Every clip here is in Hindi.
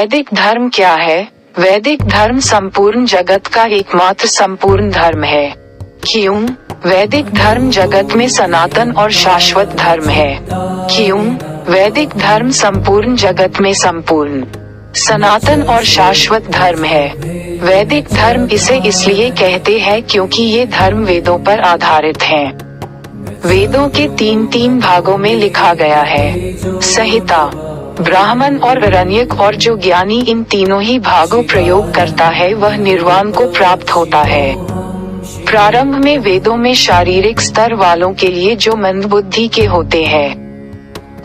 वैदिक धर्म क्या है? वैदिक धर्म संपूर्ण जगत का एकमात्र संपूर्ण धर्म है। क्यों? वैदिक धर्म जगत में सनातन और शाश्वत धर्म है। क्यों? वैदिक धर्म संपूर्ण जगत में संपूर्ण, सनातन और शाश्वत धर्म है। वैदिक धर्म इसे इसलिए कहते हैं क्योंकि ये धर्म वेदों पर आधारित हैं। वेदों के तीन भागों में लिखा गया है, संहिता, ब्राह्मण और आरण्यक, और जो ज्ञानी इन तीनों ही भागों प्रयोग करता है वह निर्वाण को प्राप्त होता है। प्रारंभ में वेदों में शारीरिक स्तर वालों के लिए जो मंदबुद्धि के होते हैं,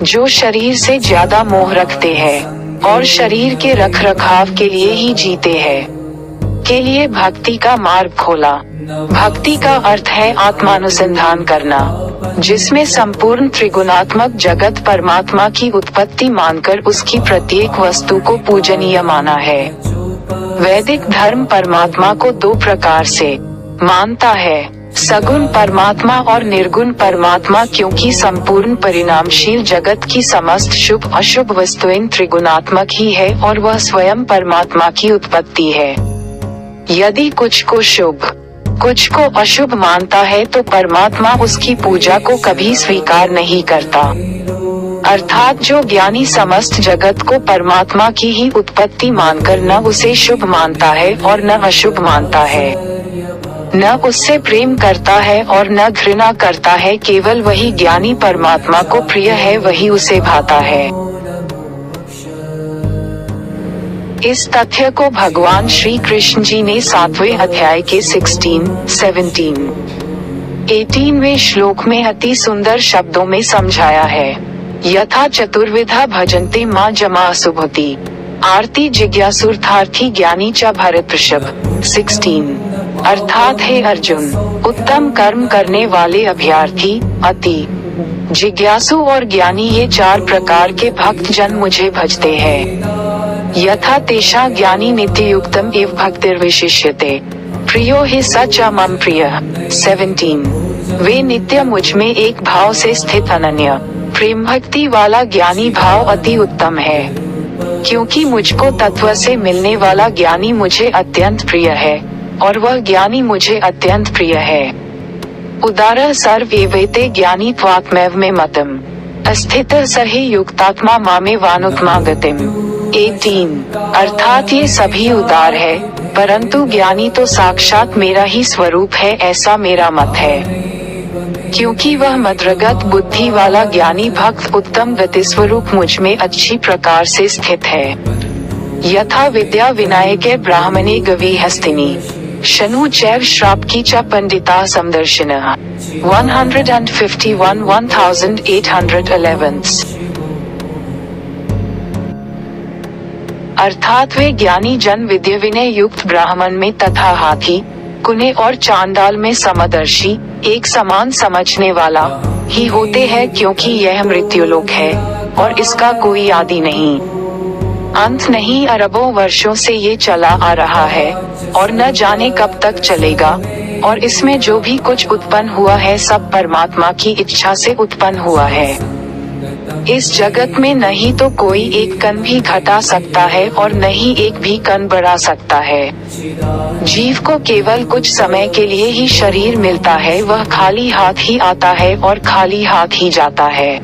जो शरीर से ज्यादा मोह रखते हैं और शरीर के रखरखाव के लिए ही जीते हैं, के लिए भक्ति का मार्ग खोला। भक्ति का अर्थ है आत्मानुसंधान करना, जिसमें संपूर्ण त्रिगुणात्मक जगत परमात्मा की उत्पत्ति मानकर उसकी प्रत्येक वस्तु को पूजनीय माना है। वैदिक धर्म परमात्मा को दो प्रकार से मानता है, सगुण परमात्मा और निर्गुण परमात्मा, क्योंकि संपूर्ण परिणामशील जगत की समस्त शुभ अशुभ वस्तुएं त्रिगुणात्मक ही है और वह स्वयं परमात्मा की उत्पत्ति है। यदि कुछ को शुभ, कुछ को अशुभ मानता है तो परमात्मा उसकी पूजा को कभी स्वीकार नहीं करता। अर्थात जो ज्ञानी समस्त जगत को परमात्मा की ही उत्पत्ति मानकर न उसे शुभ मानता है और न अशुभ मानता है, न उससे प्रेम करता है और न घृणा करता है, केवल वही ज्ञानी परमात्मा को प्रिय है, वही उसे भाता है। इस तथ्य को भगवान श्री कृष्ण जी ने 7वें अध्याय के 16, 17, 18वें श्लोक में अति सुंदर शब्दों में समझाया है। यथा चतुर्विधा भजन्ते मां जमा सुभूति आरती जिज्ञासुर्थार्थी ज्ञानी च भरतऋषभ 16। अर्थात हे अर्जुन, उत्तम कर्म करने वाले अभ्यर्थी, अति जिज्ञासु और ज्ञानी, ये चार प्रकार के भक्त जन मुझे भजते हैं। यथा तेषा ज्ञानी नित्ययुक्तम एव भक्तिर्विशिष्यते प्रियो हि स च मम प्रियः 17। वे नित्य मुझ में एक भाव से स्थित अनन्य प्रेम भक्ति वाला ज्ञानी भाव अति उत्तम है, क्योंकि मुझको तत्व से मिलने वाला ज्ञानी मुझे अत्यंत प्रिय है और वह ज्ञानी मुझे अत्यंत प्रिय है। उदारः सर्व एवैते ज्ञानी त्वात्मैव मे मतम् अस्थितः स हि युक्तात्मा मामे वानुत्तमागतिम् 18। अर्थात ये सभी उदार है, परंतु ज्ञानी तो साक्षात मेरा ही स्वरूप है, ऐसा मेरा मत है। क्योंकि वह मद्रगत बुद्धि वाला ज्ञानी भक्त उत्तम गति स्वरूप मुझ में अच्छी प्रकार से स्थित है। यथा विद्या विनायके ब्राह्मणे गवी हस्तिनी शनु चैव श्रापकी च पंडिता समदर्शिनः 151 1811। अर्थात वे ज्ञानी जन विद्या विनय युक्त ब्राह्मण में तथा हाथी, कुने और चांडाल में समदर्शी, एक समान समझने वाला ही होते हैं, क्योंकि यह मृत्युलोक है और इसका कोई आदि नहीं, अंत नहीं। अरबों वर्षों से ये चला आ रहा है और न जाने कब तक चलेगा, और इसमें जो भी कुछ उत्पन्न हुआ है सब परमात्मा की इच्छा से उत्पन्न हुआ है। इस जगत में न ही तो कोई एक कण भी घटा सकता है और न ही एक भी कण बढ़ा सकता है। जीव को केवल कुछ समय के लिए ही शरीर मिलता है, वह खाली हाथ ही आता है और खाली हाथ ही जाता है।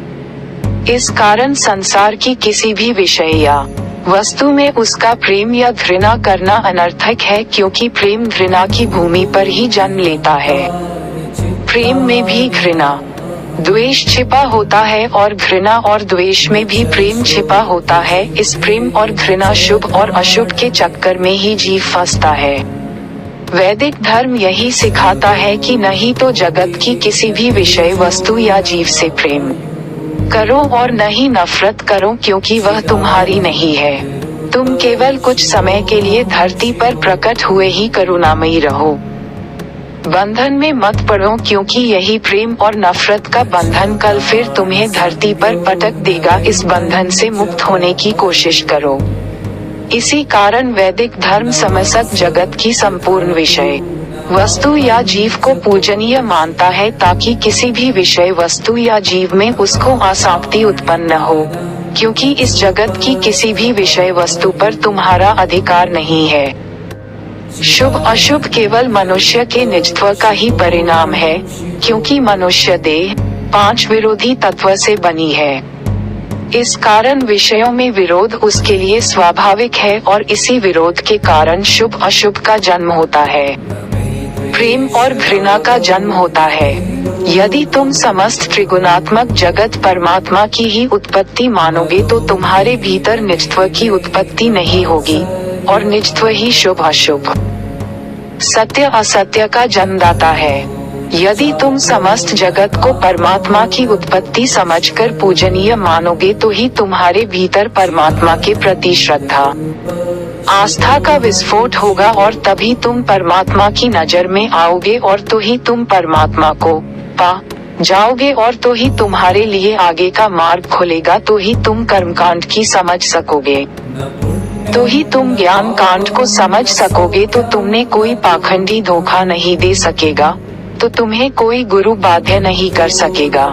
इस कारण संसार की किसी भी विषय या वस्तु में उसका प्रेम या घृणा करना अनर्थक है, क्योंकि प्रेम घृणा की भूमि पर ही जन्म लेता है। प्रेम में भी घृणा द्वेष छिपा होता है और घृणा और द्वेष में भी प्रेम छिपा होता है। इस प्रेम और घृणा शुभ और अशुभ के चक्कर में ही जीव फंसता है। वैदिक धर्म यही सिखाता है कि नहीं तो जगत की किसी भी विषय वस्तु या जीव से प्रेम करो और न ही नफरत करो, क्योंकि वह तुम्हारी नहीं है। तुम केवल कुछ समय के लिए धरती पर प्रकट हुए ही करुणामयी रहो। बंधन में मत पड़ो, क्योंकि यही प्रेम और नफरत का बंधन कल फिर तुम्हें धरती पर पटक देगा। इस बंधन से मुक्त होने की कोशिश करो। इसी कारण वैदिक धर्म समस्त जगत की संपूर्ण विषय वस्तु या जीव को पूजनीय मानता है, ताकि किसी भी विषय वस्तु या जीव में उसको आसक्ति उत्पन्न न हो, क्योंकि इस जगत की किसी भी विषय वस्तु पर तुम्हारा अधिकार नहीं है। शुभ अशुभ केवल मनुष्य के निजत्व का ही परिणाम है, क्योंकि मनुष्य देह 5 विरोधी तत्व से बनी है। इस कारण विषयों में विरोध उसके लिए स्वाभाविक है और इसी विरोध के कारण शुभ अशुभ का जन्म होता है, प्रेम और घृणा का जन्म होता है। यदि तुम समस्त त्रिगुणात्मक जगत परमात्मा की ही उत्पत्ति मानोगे तो तुम्हारे भीतर निजत्व की उत्पत्ति नहीं होगी, और निजत्व ही शुभ अशुभ, सत्य असत्य का जन्मदाता है। यदि तुम समस्त जगत को परमात्मा की उत्पत्ति समझकर पूजनीय मानोगे तो ही तुम्हारे भीतर परमात्मा के प्रति श्रद्धा आस्था का विस्फोट होगा, और तभी तुम परमात्मा की नजर में आओगे, और तो ही तुम परमात्मा को पा जाओगे, और तो ही तुम्हारे लिए आगे का मार्ग खुलेगा। तो ही तुम कर्मकांड की समझ सकोगे, तो ही तुम ज्ञान कांड को समझ सकोगे। तो तुमने कोई पाखंडी धोखा नहीं दे सकेगा, तो तुम्हें कोई गुरु बाध्य नहीं कर सकेगा,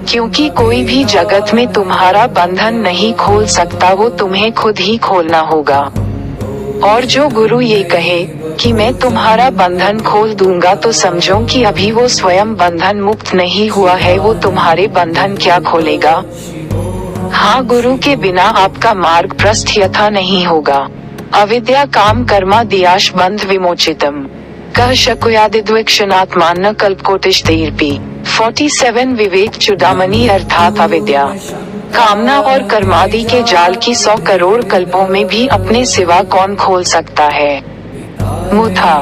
क्योंकि कोई भी जगत में तुम्हारा बंधन नहीं खोल सकता, वो तुम्हें खुद ही खोलना होगा। और जो गुरु ये कहे कि मैं तुम्हारा बंधन खोल दूंगा, तो समझो कि अभी वो स्वयं बंधन मुक्त नहीं हुआ है, वो तुम्हारे बंधन क्या खोलेगा। हाँ, गुरु के बिना आपका मार्ग प्रस्थ यथा नहीं होगा। अविद्या काम कर्मा दियाश बंध विमोचितम कह शकुयादिद्विक्षणात्मान्न कल्पकोटिष्ठैर्पि 47 विवेक चूड़ामणि अर्थात अविद्या, कामना और कर्मादि के जाल की 100 करोड़ कल्पों में भी अपने सिवा कौन खोल सकता है। मुथा।